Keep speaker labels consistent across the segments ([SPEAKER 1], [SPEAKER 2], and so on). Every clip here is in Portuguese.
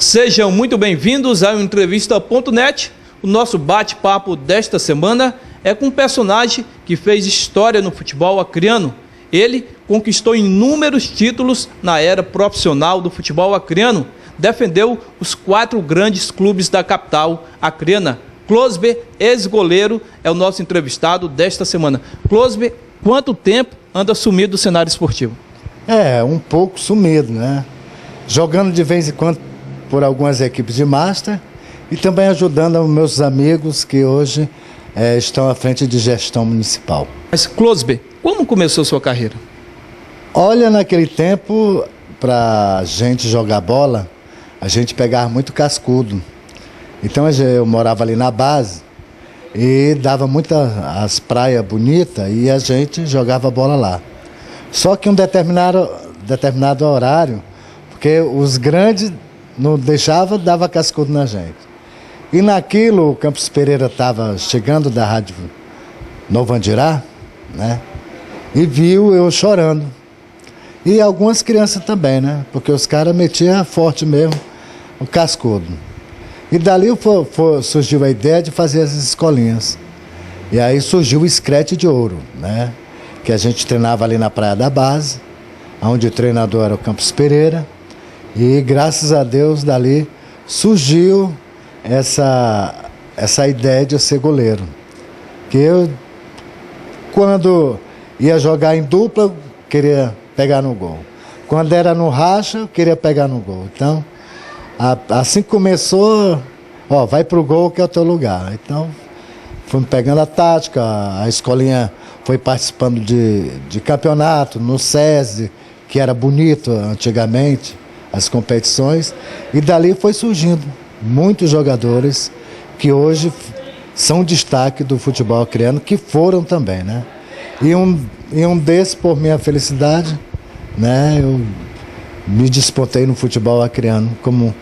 [SPEAKER 1] Sejam muito bem-vindos ao Entrevista.net. O nosso bate-papo desta semana é com um personagem que fez história no futebol acreano. Ele conquistou inúmeros títulos na era profissional do futebol acreano. Defendeu os 4 grandes clubes da capital acreana. Closber, ex-goleiro, é o nosso entrevistado desta semana. Closber, quanto tempo anda sumido do cenário esportivo?
[SPEAKER 2] Um pouco sumido, né? Jogando de vez em quando por algumas equipes de Master e também ajudando os meus amigos que hoje estão à frente de gestão municipal.
[SPEAKER 1] Mas, Closber, como começou sua carreira?
[SPEAKER 2] Olha, naquele tempo, para a gente jogar bola, a gente pegava muito cascudo. Então eu morava ali na base e dava as praias bonitas e a gente jogava bola lá. Só que um determinado horário, porque os grandes não deixavam, dava cascudo na gente. E naquilo o Campos Pereira estava chegando da rádio Novo Andirá, né? E viu eu chorando. E algumas crianças também, né? Porque os caras metiam forte mesmo o cascudo. E dali surgiu a ideia de fazer as escolinhas. E aí surgiu o Screte de Ouro, né? Que a gente treinava ali na Praia da Base, onde o treinador era o Campos Pereira. E graças a Deus dali surgiu essa ideia de eu ser goleiro. Que eu, quando ia jogar em dupla, queria pegar no gol. Quando era no racha, eu queria pegar no gol. Então, assim que começou, vai pro gol que é o teu lugar. Então, fomos pegando a tática, a escolinha foi participando de campeonato no SESI, que era bonito antigamente, as competições, e dali foi surgindo muitos jogadores que hoje são destaque do futebol acreano, que foram também, né? E um desses, por minha felicidade, né, eu me despontei no futebol acreano como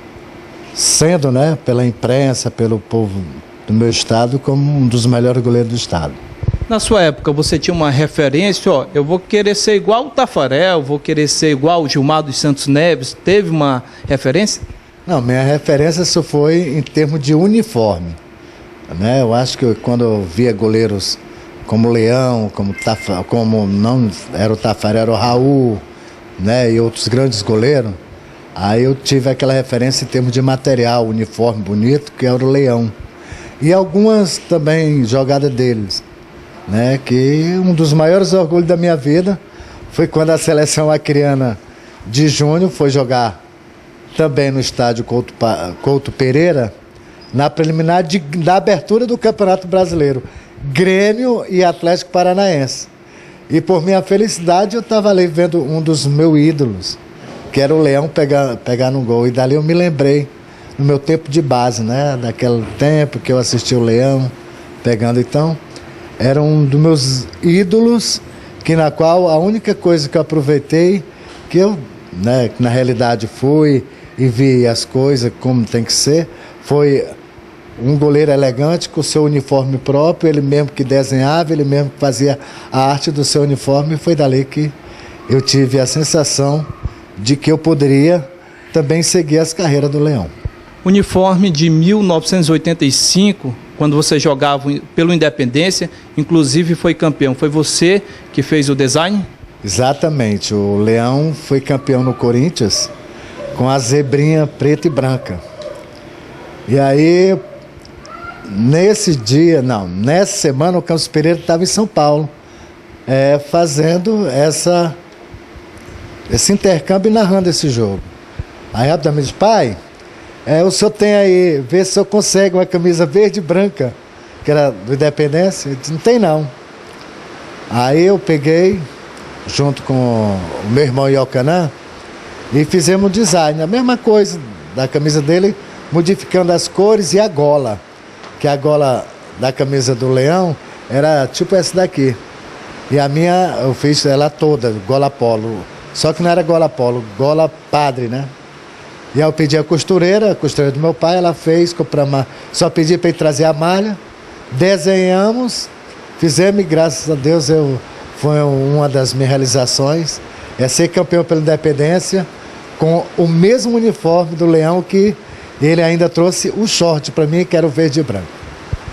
[SPEAKER 2] sendo, né, pela imprensa, pelo povo do meu estado, como um dos melhores goleiros do estado.
[SPEAKER 1] Na sua época, você tinha uma referência, eu vou querer ser igual o Tafarel, vou querer ser igual o Gilmar dos Santos Neves, teve uma referência?
[SPEAKER 2] Não, minha referência só foi em termos de uniforme, né? Eu acho que quando eu via goleiros como Leão, como não era o Tafarel, era o Raul, né, e outros grandes goleiros, aí eu tive aquela referência em termos de material, uniforme bonito, que era o Leão. E algumas também jogadas deles, né, que um dos maiores orgulhos da minha vida foi quando a seleção acreana de júnior foi jogar também no estádio Couto Pereira, na preliminar da abertura do Campeonato Brasileiro, Grêmio e Atlético Paranaense. E por minha felicidade eu estava ali vendo um dos meus ídolos, que era o Leão pegar no gol. E dali eu me lembrei, no meu tempo de base, né? Daquele tempo que eu assisti o Leão pegando. Então, era um dos meus ídolos, na qual a única coisa que eu aproveitei, que eu, né, na realidade fui e vi as coisas como tem que ser, foi um goleiro elegante com o seu uniforme próprio, ele mesmo que desenhava, ele mesmo que fazia a arte do seu uniforme, e foi dali que eu tive a sensação de que eu poderia também seguir as carreiras do Leão.
[SPEAKER 1] Uniforme de 1985, quando você jogava pelo Independência, inclusive foi campeão. Foi você que fez o design?
[SPEAKER 2] Exatamente. O Leão foi campeão no Corinthians com a zebrinha preta e branca. E aí, nessa semana, o Campos Pereira estava em São Paulo, fazendo esse intercâmbio e narrando esse jogo. Aí rapidamente, pai, o senhor tem aí, vê se o senhor consegue uma camisa verde e branca, que era do Independência. Ele disse, não tem não. Aí eu peguei, junto com o meu irmão Iocanã, e fizemos o design, a mesma coisa da camisa dele, modificando as cores e a gola, que a gola da camisa do Leão era tipo essa daqui. E a minha, eu fiz ela toda, gola polo. Só que não era gola polo, gola padre, né? E aí eu pedi a costureira do meu pai, ela fez, compramos, só pedi para ele trazer a malha, desenhamos, fizemos e graças a Deus foi uma das minhas realizações, ser campeão pela Independência, com o mesmo uniforme do Leão que Ele ainda trouxe o short para mim, que era o verde e branco.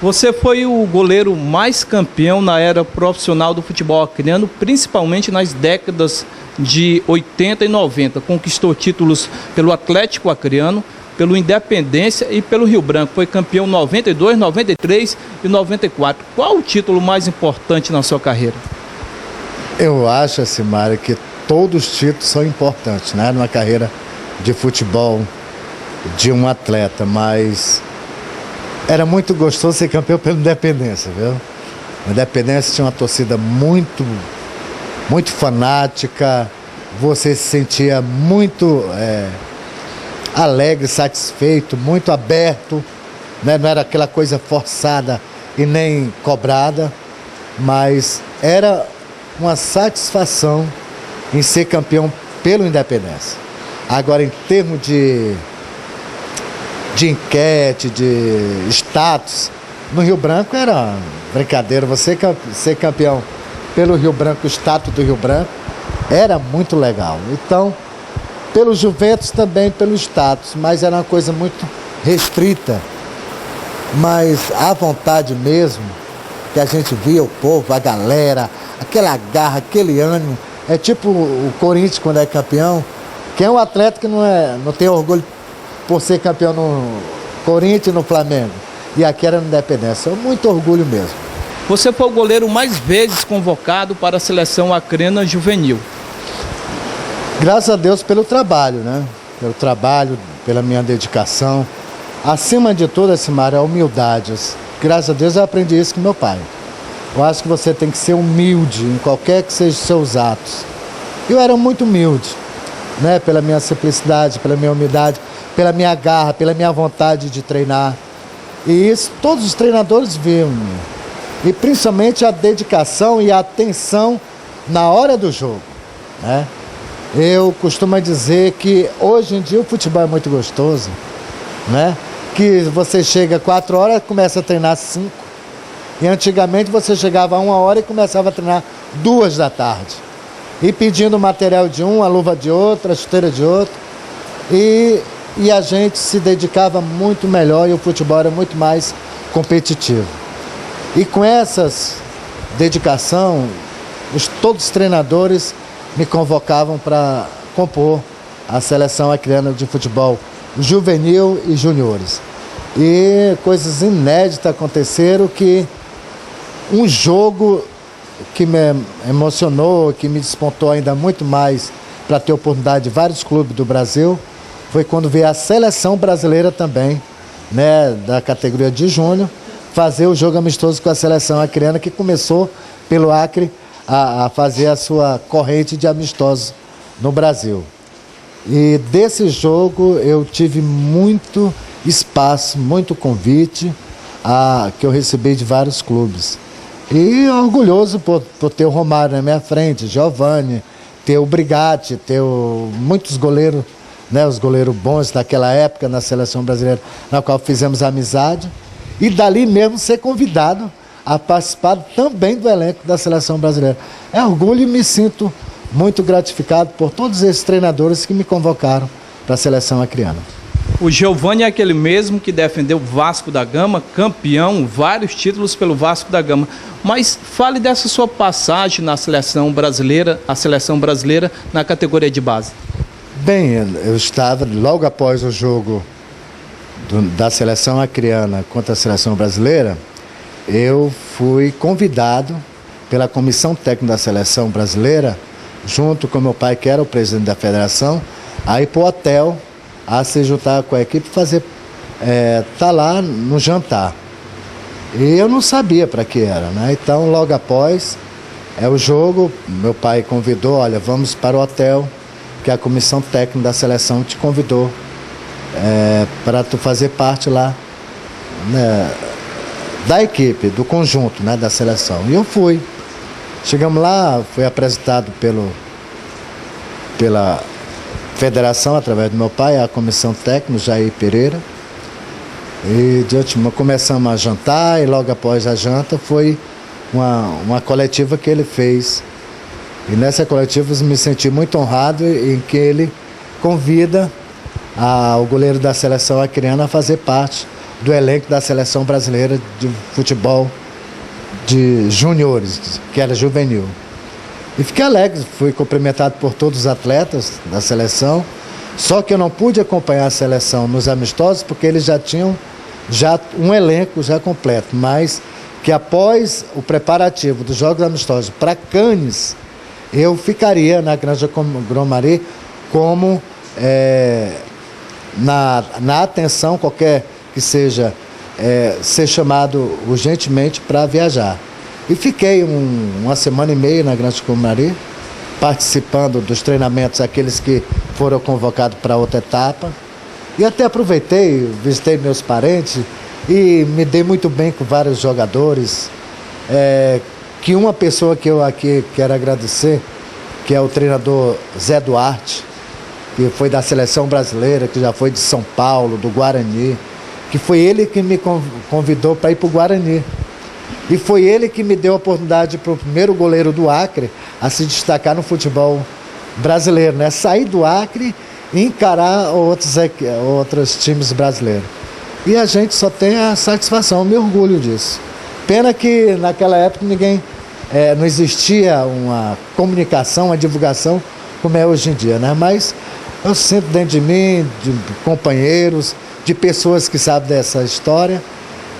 [SPEAKER 1] Você foi o goleiro mais campeão na era profissional do futebol acreano, principalmente nas décadas de 80 e 90. Conquistou títulos pelo Atlético Acreano, pelo Independência e pelo Rio Branco. Foi campeão 92, 93 e 94. Qual o título mais importante na sua carreira?
[SPEAKER 2] Eu acho, Simária, que todos os títulos são importantes, né? Numa carreira de futebol de um atleta, mas era muito gostoso ser campeão pelo Independência, viu? O Independência tinha uma torcida muito fanática, você se sentia muito alegre, satisfeito, muito aberto, né? Não era aquela coisa forçada e nem cobrada, mas era uma satisfação em ser campeão pelo Independência. Agora, em termos de enquete, de status, no Rio Branco era brincadeira. Você ser campeão pelo Rio Branco, o status do Rio Branco, era muito legal. Então, pelo Juventus também, pelo status, mas era uma coisa muito restrita. Mas a vontade mesmo, que a gente via o povo, a galera, aquela garra, aquele ânimo, é tipo o Corinthians quando é campeão. Quem é um atleta que não tem orgulho por ser campeão no Corinthians e no Flamengo? E aqui era no Independência. Muito orgulho mesmo.
[SPEAKER 1] Você foi o goleiro mais vezes convocado para a seleção acreana juvenil.
[SPEAKER 2] Graças a Deus pelo trabalho, né? Pelo trabalho, pela minha dedicação. Acima de tudo, Simária, a humildade. Graças a Deus eu aprendi isso com meu pai. Eu acho que você tem que ser humilde em qualquer que sejam os seus atos. Eu era muito humilde, né? Pela minha simplicidade, pela minha humildade, pela minha garra, pela minha vontade de treinar. E isso todos os treinadores viam. E principalmente a dedicação e a atenção na hora do jogo, né? Eu costumo dizer que hoje em dia o futebol é muito gostoso, né? Que você chega 4 horas e começa a treinar 5. E antigamente você chegava a 1 hora e começava a treinar 2 da tarde. E pedindo material de um, a luva de outro, a chuteira de outro. E a gente se dedicava muito melhor e o futebol era muito mais competitivo. E com essas dedicação, todos os treinadores me convocavam para compor a seleção acreana de futebol juvenil e juniores. E coisas inéditas aconteceram, que um jogo que me emocionou, que me despontou ainda muito mais para ter oportunidade de vários clubes do Brasil, foi quando veio a seleção brasileira também, né, da categoria de júnior, fazer o jogo amistoso com a seleção acreana, que começou pelo Acre a fazer a sua corrente de amistosos no Brasil. E desse jogo eu tive muito espaço, muito convite que eu recebi de vários clubes. E orgulhoso por ter o Romário na minha frente, Giovani, ter o Brigatti, ter muitos goleiros, né, os goleiros bons daquela época na seleção brasileira, na qual fizemos amizade. E dali mesmo ser convidado a participar também do elenco da seleção brasileira. É orgulho e me sinto muito gratificado por todos esses treinadores que me convocaram para a seleção acreana.
[SPEAKER 1] O Giovani é aquele mesmo que defendeu o Vasco da Gama, campeão, vários títulos pelo Vasco da Gama. Mas fale dessa sua passagem na seleção brasileira, a seleção brasileira na categoria de base.
[SPEAKER 2] Bem, eu estava logo após o jogo da seleção acreana contra a seleção brasileira. Eu fui convidado pela comissão técnica da seleção brasileira, junto com meu pai, que era o presidente da federação, a ir para o hotel, a se juntar com a equipe e fazer, tá lá no jantar. E eu não sabia para que era, né? Então, logo após o jogo, meu pai convidou, olha, vamos para o hotel, que a comissão técnica da seleção te convidou para tu fazer parte lá, né, da equipe, do conjunto, né, da seleção. E eu fui. Chegamos lá, fui apresentado pela federação, através do meu pai, a comissão técnica, Jair Pereira. E de última, começamos a jantar, e logo após a janta foi uma coletiva que ele fez. E nessa coletiva eu me senti muito honrado em que ele convida o goleiro da seleção acreana a fazer parte do elenco da seleção brasileira de futebol de juniores, que era juvenil. E fiquei alegre, fui cumprimentado por todos os atletas da seleção, só que eu não pude acompanhar a seleção nos amistosos porque eles já tinham um elenco já completo, mas que após o preparativo dos Jogos Amistosos para Cannes, eu ficaria na Granja Comari como na atenção, qualquer que seja, ser chamado urgentemente para viajar. E fiquei uma semana e meia na Granja Comari, participando dos treinamentos, aqueles que foram convocados para outra etapa. E até aproveitei, visitei meus parentes e me dei muito bem com vários jogadores. Que uma pessoa que eu aqui quero agradecer, que é o treinador Zé Duarte, que foi da seleção brasileira, que já foi de São Paulo, do Guarani, que foi ele que me convidou para ir para o Guarani. E foi ele que me deu a oportunidade para o primeiro goleiro do Acre a se destacar no futebol brasileiro, né? Sair do Acre e encarar outros times brasileiros. E a gente só tem a satisfação, me orgulho disso. Pena que naquela época não existia uma comunicação, uma divulgação como é hoje em dia, né? Mas eu sinto dentro de mim, de companheiros, de pessoas que sabem dessa história.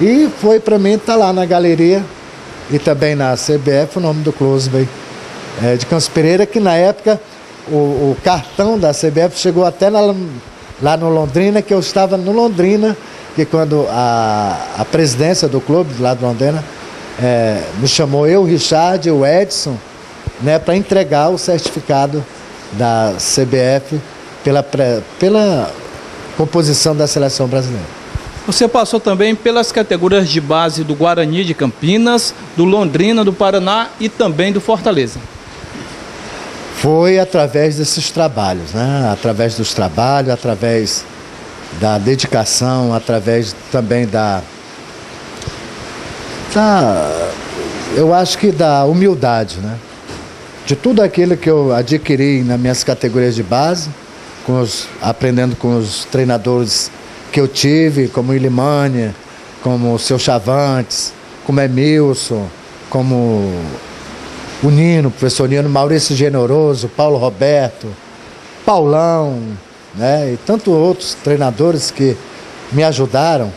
[SPEAKER 2] E foi para mim estar lá na galeria e também na CBF o nome do Closby de Campos Pereira, que na época o cartão da CBF chegou até lá no Londrina, que eu estava no Londrina, que quando a presidência do clube lá de Londrina me chamou, eu, o Richard e o Edson, né, para entregar o certificado da CBF pela composição da seleção brasileira.
[SPEAKER 1] Você passou também pelas categorias de base do Guarani de Campinas, do Londrina, do Paraná e também do Fortaleza.
[SPEAKER 2] Foi através desses trabalhos, né? Através dos trabalhos, através da dedicação, através também eu acho que da humildade, né? De tudo aquilo que eu adquiri nas minhas categorias de base, aprendendo com os treinadores que eu tive, como Ilimânia, como o seu Chavantes, como Emilson, como o Nino, o professor Nino, Maurício Generoso, Paulo Roberto, Paulão, né, e tantos outros treinadores que me ajudaram,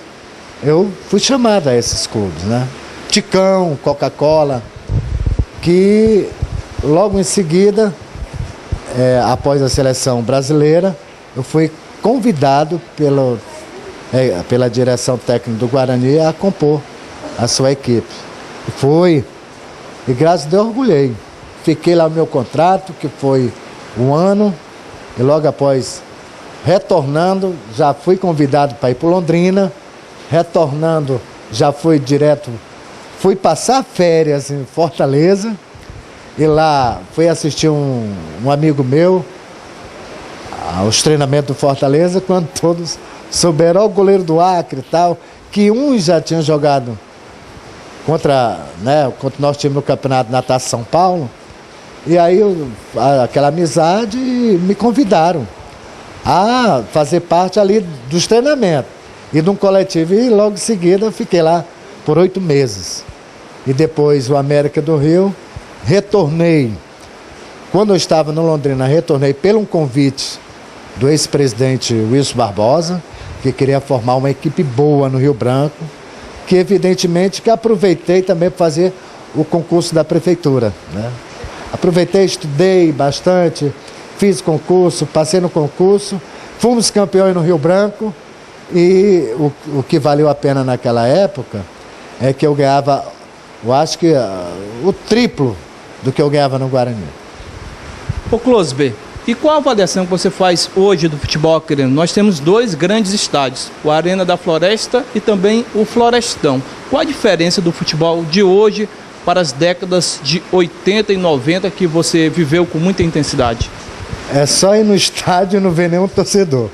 [SPEAKER 2] eu fui chamado a esses clubes, né? Ticão, Coca-Cola, que logo em seguida, após a seleção brasileira, eu fui convidado pela direção técnica do Guarani a compor a sua equipe. E graças a Deus orgulhei. Fiquei lá no meu contrato, que foi um ano, e logo após, retornando, já fui convidado para ir para Londrina, retornando, já fui passar férias em Fortaleza, e lá fui assistir um amigo meu aos treinamentos do Fortaleza, quando todos souberam, o goleiro do Acre e tal, que uns já tinham jogado contra o nosso time no Campeonato Natação São Paulo, e aí aquela amizade me convidaram a fazer parte ali dos treinamentos e de um coletivo, e logo em seguida fiquei lá por 8 meses. E depois o América do Rio, retornei, quando eu estava no Londrina, retornei pelo convite do ex-presidente Wilson Barbosa, que queria formar uma equipe boa no Rio Branco, que evidentemente que aproveitei também para fazer o concurso da prefeitura, né? Aproveitei, estudei bastante, fiz concurso, passei no concurso, fomos campeões no Rio Branco, e o que valeu a pena naquela época é que eu ganhava, eu acho que o triplo do que eu ganhava no Guarani.
[SPEAKER 1] Ô Closby, e qual a avaliação que você faz hoje do futebol acreano? Nós temos 2 grandes estádios, o Arena da Floresta e também o Florestão. Qual a diferença do futebol de hoje para as décadas de 80 e 90 que você viveu com muita intensidade?
[SPEAKER 2] É só ir no estádio e não ver nenhum torcedor.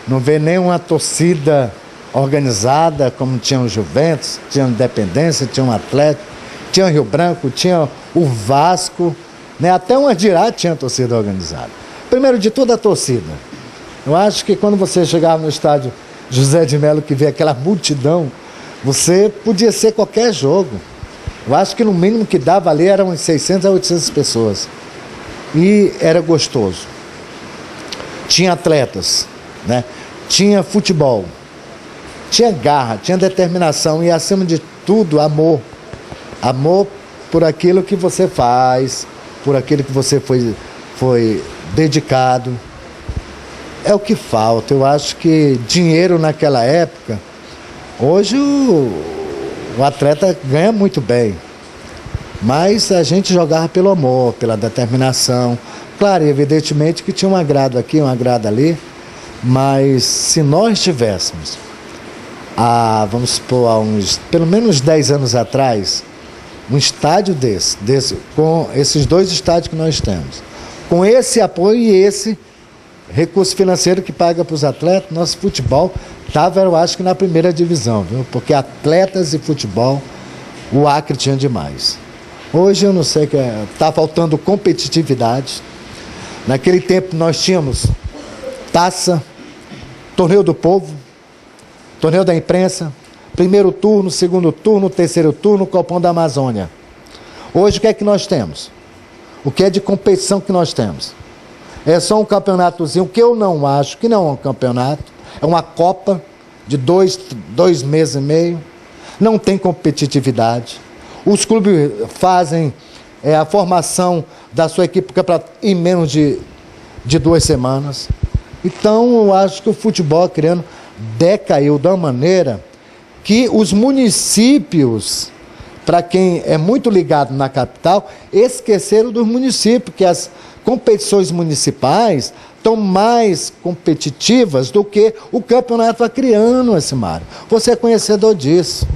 [SPEAKER 2] Não ver nenhuma torcida organizada, como tinha o Juventus, tinha o Independência, tinha o Atlético, tinha o Rio Branco, tinha o Vasco, né? Até o Andirá tinha torcida organizada. Primeiro de tudo, a torcida. Eu acho que quando você chegava no estádio José de Melo, que vê aquela multidão, você podia ser qualquer jogo. Eu acho que no mínimo que dava ali eram uns 600 a 800 pessoas. E era gostoso. Tinha atletas, né? Tinha futebol, tinha garra, tinha determinação e, acima de tudo, amor. Amor por aquilo que você faz, por aquilo que você foi dedicado. É o que falta. Eu acho que dinheiro naquela época, hoje o atleta ganha muito bem, mas a gente jogava pelo amor, pela determinação. Claro, evidentemente que tinha um agrado aqui, um agrado ali, mas se nós tivéssemos, vamos supor, pelo menos 10 anos atrás, um estádio desse, com esses 2 estádios que nós temos, com esse apoio e esse recurso financeiro que paga para os atletas, nosso futebol estava, eu acho que na primeira divisão, viu? Porque atletas e futebol, o Acre tinha demais. Hoje eu não sei, está faltando competitividade. Naquele tempo nós tínhamos taça, torneio do povo, torneio da imprensa, primeiro turno, segundo turno, terceiro turno, Copão da Amazônia. Hoje o que é que nós temos? O que é de competição que nós temos? É só um campeonatozinho, que eu não acho que não é um campeonato, é uma Copa de 2 meses e meio, não tem competitividade. Os clubes fazem a formação da sua equipe para o campeonato em menos de 2 semanas. Então, eu acho que o futebol acreano decaiu de uma maneira que os municípios, para quem é muito ligado na capital, esqueceram dos municípios, que as competições municipais estão mais competitivas do que o campeonato acreano, Simário. Você é conhecedor disso.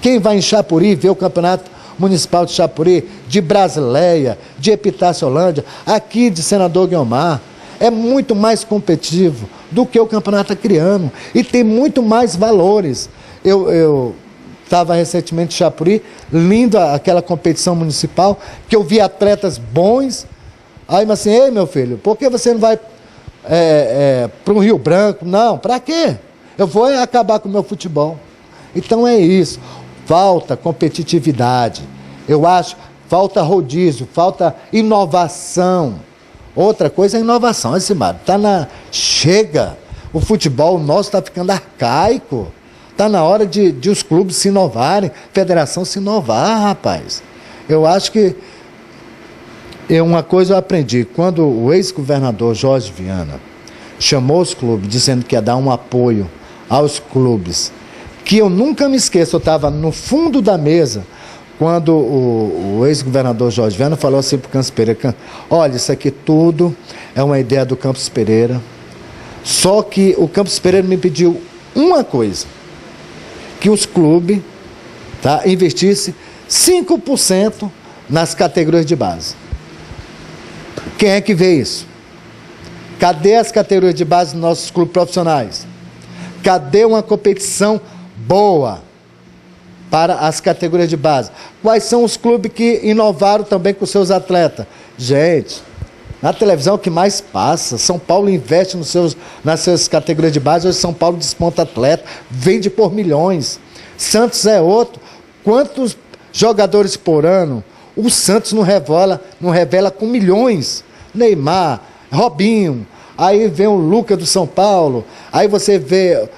[SPEAKER 2] Quem vai em Chapuri ver o campeonato municipal de Chapuri, de Brasileia, de Epitácio-Holândia, aqui de Senador Guiomar, é muito mais competitivo do que o campeonato acreano e tem muito mais valores. Eu estava recentemente em Chapuri, lindo aquela competição municipal, que eu vi atletas bons. Aí, mas assim, ei, meu filho, por que você não vai para o Rio Branco? Não, para quê? Eu vou acabar com o meu futebol. Então é isso. Falta competitividade. Eu acho, falta rodízio, falta inovação. Outra coisa é inovação, esse Mário. Chega. O futebol nosso está ficando arcaico. Está na hora de os clubes se inovarem, federação se inovar, rapaz. Eu acho que uma coisa eu aprendi. Quando o ex-governador Jorge Viana chamou os clubes, dizendo que ia dar um apoio aos clubes, que eu nunca me esqueço, eu estava no fundo da mesa, quando o ex-governador Jorge Viana falou assim para o Campos Pereira: olha, isso aqui tudo é uma ideia do Campos Pereira, só que o Campos Pereira me pediu uma coisa, que os clubes investissem 5% nas categorias de base. Quem é que vê isso? Cadê as categorias de base dos nossos clubes profissionais? Cadê uma competição boa para as categorias de base? Quais são os clubes que inovaram também com seus atletas? Gente, na televisão o que mais passa, São Paulo investe nas suas categorias de base, hoje São Paulo desponta atleta, vende por milhões. Santos é outro. Quantos jogadores por ano o Santos não revela com milhões? Neymar, Robinho, aí vem o Lucas do São Paulo, aí você vê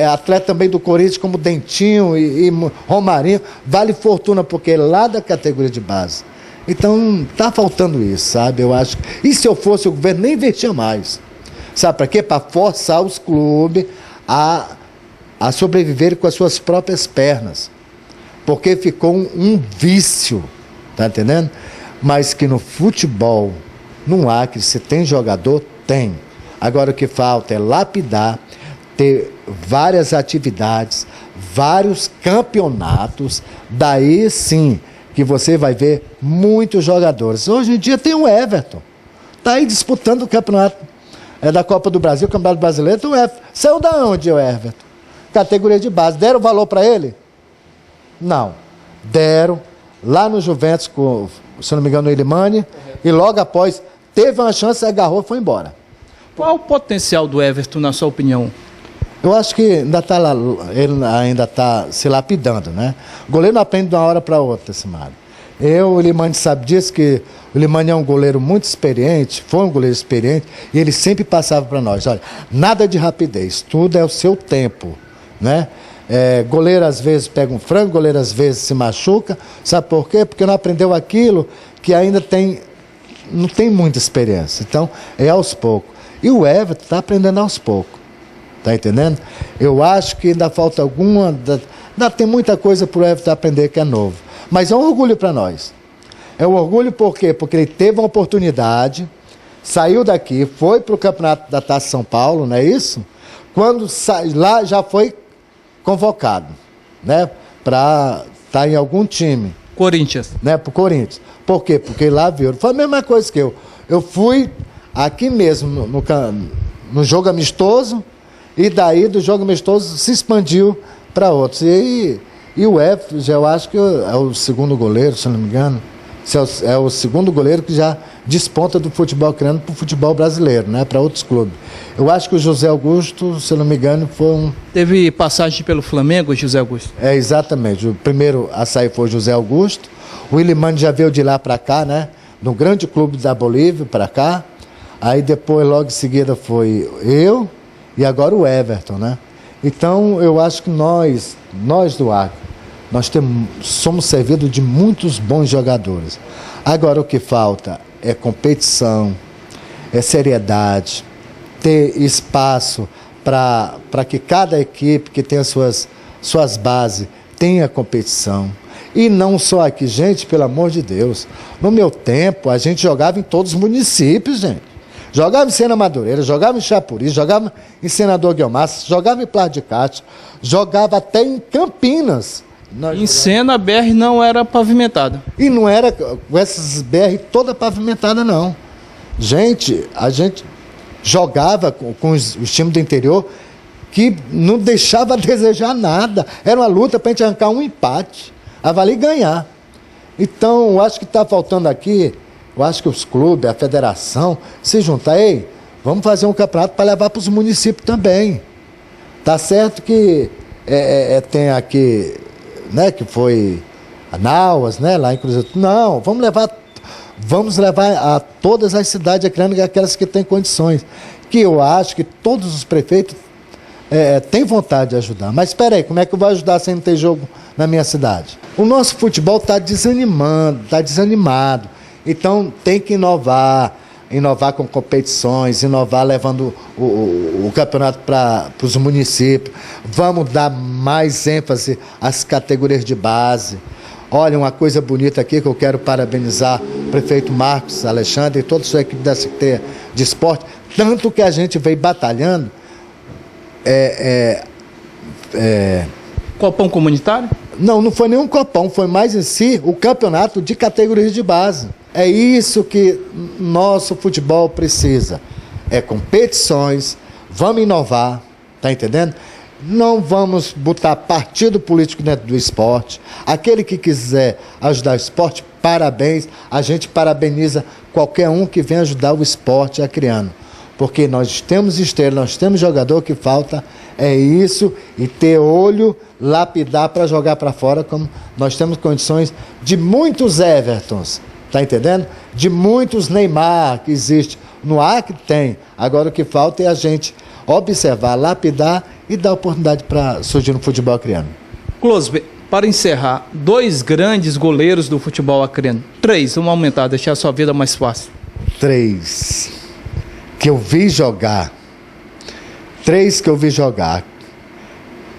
[SPEAKER 2] atleta também do Corinthians como Dentinho e Romarinho, vale fortuna, porque é lá da categoria de base. Então, tá faltando isso, sabe? Eu acho. E se eu fosse o governo, nem investia mais. Sabe para quê? Para forçar os clubes a sobreviver com as suas próprias pernas. Porque ficou um vício, tá entendendo? Mas que no futebol, no Acre, se tem jogador, tem. Agora o que falta é lapidar, ter várias atividades, vários campeonatos, daí sim que você vai ver muitos jogadores. Hoje em dia tem o Everton, está aí disputando o campeonato da Copa do Brasil, o Campeonato Brasileiro, o Everton. Saiu da onde o Everton? Categoria de base. Deram valor para ele? Não. Deram lá no Juventus, se não me engano, no Ilimani, e logo após teve uma chance, agarrou e foi embora.
[SPEAKER 1] Qual o potencial do Everton, na sua opinião?
[SPEAKER 2] Eu acho que ele ainda está se lapidando, né? O goleiro não aprende de uma hora para outra, Simário. O Limani sabe disso, que o Limani é um goleiro muito experiente, foi um goleiro experiente, e ele sempre passava para nós, olha, nada de rapidez, tudo é o seu tempo, né? Goleiro às vezes pega um frango, goleiro às vezes se machuca, sabe por quê? Porque não aprendeu aquilo que ainda não tem muita experiência, então é aos poucos. E o Everton está aprendendo aos poucos, tá entendendo? Eu acho que ainda falta ainda tem muita coisa para o Everton aprender que é novo. Mas é um orgulho para nós. É um orgulho por quê? Porque ele teve uma oportunidade, saiu daqui, foi para o Campeonato da Taça São Paulo, não é isso? Quando lá já foi convocado, né? Para estar em algum time.
[SPEAKER 1] Corinthians.
[SPEAKER 2] Né? Para o Corinthians. Por quê? Porque lá viu. Foi a mesma coisa que eu. Eu fui aqui mesmo no jogo amistoso, e daí do jogo amistoso se expandiu para outros. E o Everton, eu acho que é o segundo goleiro, se não me engano. É o segundo goleiro que já desponta do futebol criando para o futebol brasileiro, né? Para outros clubes. Eu acho que o José Augusto, se não me engano, foi um...
[SPEAKER 1] Teve passagem pelo Flamengo, José Augusto?
[SPEAKER 2] Exatamente. O primeiro a sair foi o José Augusto. O Ilimani já veio de lá para cá, né? No grande clube da Bolívia para cá. Aí depois, logo em seguida, foi eu e agora o Everton, né? Então, eu acho que nós do Acre, somos servidos de muitos bons jogadores. Agora, o que falta é competição, é seriedade, ter espaço para que cada equipe que tem as suas bases tenha competição. E não só aqui, gente, pelo amor de Deus. No meu tempo, a gente jogava em todos os municípios, gente. Jogava em Sena Madureira, jogava em Chapuri, jogava em Senador Guilmar, jogava em Plata de Castro, jogava até em Campinas.
[SPEAKER 1] Em Sena, a BR não era pavimentada.
[SPEAKER 2] E não era com essas BR toda pavimentada, não. A gente jogava com os times do interior que não deixava a desejar nada. Era uma luta para a gente arrancar um empate, a valer ganhar. Então, eu acho que está faltando aqui, eu acho que os clubes, a federação, se juntar, vamos fazer um campeonato para levar para os municípios também. Tá certo que tem aqui, né, que foi a Nauas, né, lá em Cruzeiro. Não, vamos levar a todas as cidades acreanas, aquelas que têm condições. Que eu acho que todos os prefeitos têm vontade de ajudar. Mas espera aí, como é que eu vou ajudar sem ter jogo na minha cidade? O nosso futebol está desanimado. Então tem que inovar com competições, inovar levando o campeonato para os municípios. Vamos dar mais ênfase às categorias de base. Olha, uma coisa bonita aqui que eu quero parabenizar o prefeito Marcos Alexandre e toda a sua equipe da Secretaria de Esporte, tanto que a gente veio batalhando.
[SPEAKER 1] Copão comunitário?
[SPEAKER 2] Não foi nenhum copão, foi mais em si o campeonato de categorias de base. É isso que nosso futebol precisa. É competições, vamos inovar, tá entendendo? Não vamos botar partido político dentro do esporte. Aquele que quiser ajudar o esporte, parabéns. A gente parabeniza qualquer um que venha ajudar o esporte criando. Porque nós temos estrela, nós temos jogador, que falta é isso, e ter olho, lapidar para jogar para fora, como nós temos condições de muitos Evertons, tá entendendo? De muitos Neymar que existe. No Acre tem. Agora o que falta é a gente observar, lapidar e dar oportunidade para surgir no futebol acreano.
[SPEAKER 1] Close, para encerrar, 2 grandes goleiros do futebol acreano. 3, vamos aumentar, deixar a sua vida mais fácil.
[SPEAKER 2] 3 que eu vi jogar. 3 que eu vi jogar.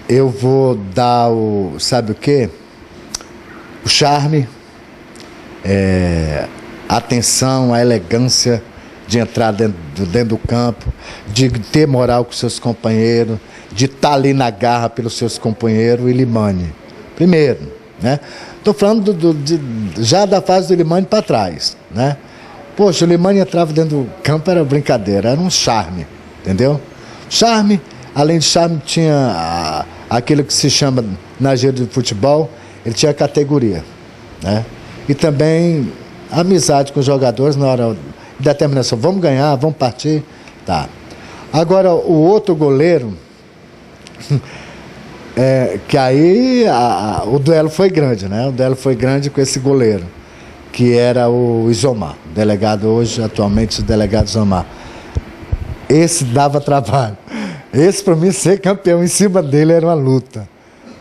[SPEAKER 2] Eu vou dar sabe o quê? O charme, a atenção, a elegância de entrar dentro do campo, de ter moral com seus companheiros, de estar ali na garra pelos seus companheiros. O Ilimani, primeiro, né? Estou falando já da fase do Ilimani para trás, né? Poxa, o Ilimani entrava dentro do campo, era brincadeira, era um charme, entendeu? Charme, além de charme, tinha aquilo que se chama, na gíria do futebol, ele tinha categoria, né? E também amizade com os jogadores na hora de determinação. Vamos ganhar, vamos partir, tá. Agora, o outro goleiro, que aí o duelo foi grande, né? O duelo foi grande com esse goleiro, que era o Isomar, delegado hoje, atualmente o delegado Isomar. Esse dava trabalho. Esse, para mim, ser campeão em cima dele era uma luta.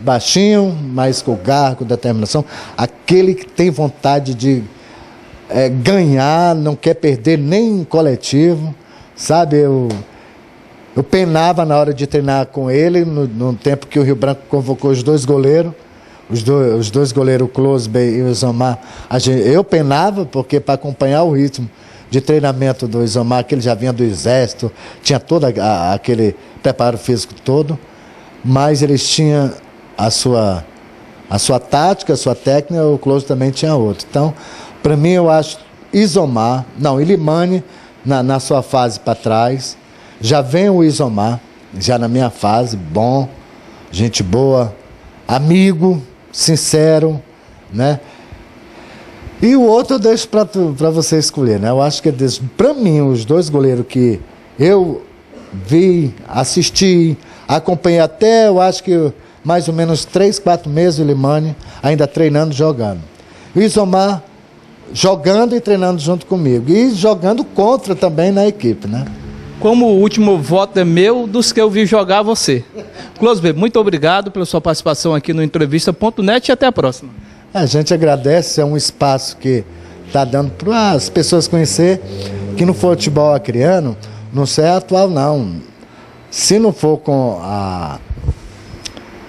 [SPEAKER 2] Baixinho, mas com garra, com determinação. Aquele que tem vontade de ganhar, não quer perder nem em coletivo, sabe? Eu penava na hora de treinar com ele, no tempo que o Rio Branco convocou os dois goleiros, os dois goleiros, o Closbe e o Isomar. Eu penava, porque para acompanhar o ritmo de treinamento do Isomar, que ele já vinha do Exército, tinha todo aquele preparo físico todo, mas eles tinham a sua tática, a sua técnica, o Close também tinha outra. Então, para mim, eu acho Ilimani na sua fase para trás, já vem o Isomar, já na minha fase, bom, gente boa, amigo, sincero, né? E o outro eu deixo para você escolher, né? Eu acho que para mim, os dois goleiros que eu vi, assisti, acompanhei até, eu acho que mais ou menos 3, 4 meses o Ilimani, ainda treinando, jogando. O Isomar jogando e treinando junto comigo. E jogando contra também na equipe, né?
[SPEAKER 1] Como o último voto é meu, dos que eu vi jogar, você. Closbe, muito obrigado pela sua participação aqui no Entrevista.net e até a próxima.
[SPEAKER 2] A gente agradece, é um espaço que está dando para as pessoas conhecer que no futebol acreano, não sei atual não, se não for com a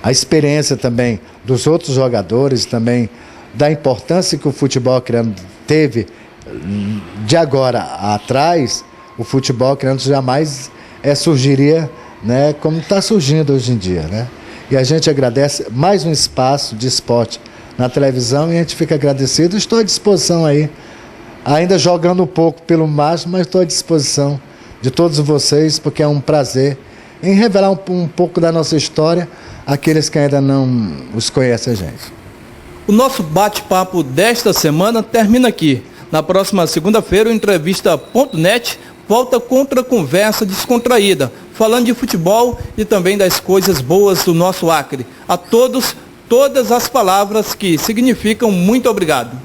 [SPEAKER 2] experiência também dos outros jogadores, também da importância que o futebol acreano teve de agora atrás, o futebol acreano jamais surgiria, né, como está surgindo hoje em dia, né? E a gente agradece mais um espaço de esporte na televisão e a gente fica agradecido. Estou à disposição aí, ainda jogando um pouco pelo macho, mas estou à disposição de todos vocês, porque é um prazer em revelar um pouco da nossa história àqueles que ainda não os conhecem a gente.
[SPEAKER 1] O nosso bate-papo desta semana termina aqui. Na próxima segunda-feira, o Entrevista.net volta com outra conversa descontraída, falando de futebol e também das coisas boas do nosso Acre. A todos, todas as palavras que significam muito obrigado.